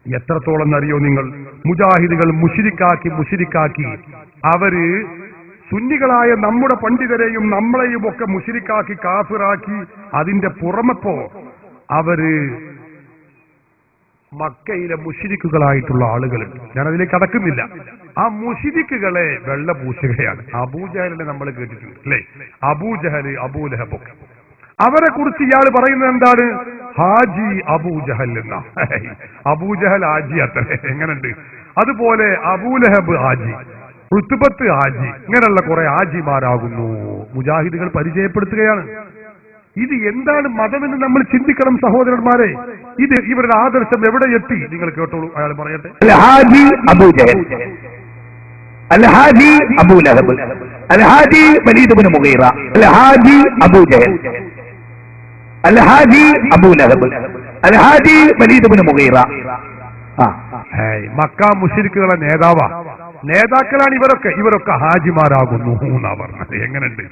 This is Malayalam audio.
എത്രത്തോളം എന്നറിയോ നിങ്ങൾ? മുജാഹിദുകൾ മുശ്രിക്കാക്കി അവര് സുന്നികളായ നമ്മുടെ പണ്ഡിതരെയും നമ്മളെയും ഒക്കെ മുശ്രിക്കാക്കി കാഫിറാക്കി. അതിന്റെ പുറമെപ്പോ അവര് മക്കയിലെ മുശ്രിക്കുകളായിട്ടുള്ള ആളുകളുണ്ട്. ഞാനതിലേക്ക് കടക്കുന്നില്ല. ആ മുശ്രിക്കുകളെ വെള്ളപൂശുകയാണ്. അബൂജഹലിനെ നമ്മൾ കേട്ടിട്ടുണ്ട് അല്ലെ? അബൂജഹല്, അബൂലഹബൊക്കെ. അവരെ കുറിച്ച് ഇയാൾ പറയുന്നത് എന്താണ്? ഹാജി അബൂജഹൽ എന്ന. അബൂജഹൽ ഹാജി അത്ര എങ്ങനെയുണ്ട്? അതുപോലെ അബൂലഹബ് ഹാജി, ഉത്ബത്ത് ഹാജി, ഇങ്ങനെയുള്ള കുറെ ഹാജിമാരാകുന്നു മുജാഹിദുകൾ പരിചയപ്പെടുത്തുകയാണ്. ഇത് എന്താണ് മതമെന്ന് നമ്മൾ ചിന്തിക്കണം സഹോദരന്മാരെ. ഇത് ഇവരുടെ ആദർശം എവിടെ എത്തി? നിങ്ങൾ കേട്ടോളൂ, അയാൾ പറയട്ടെ. ഹാജി അബൂജഹൽ, الحاجي أبو لهب, الحاجي وليد بن مغيرة, الحاجي أبو جهل, الحاجي أبو لهب, الحاجي وليد بن مغيرة. മക്ക മുശ്രിക്കുകളുടെ നേതാക്കളാണ് ഇവരൊക്കെ ഹാജിമാരാകുന്നു എന്നാ പറഞ്ഞത്. എങ്ങനെയുണ്ട്?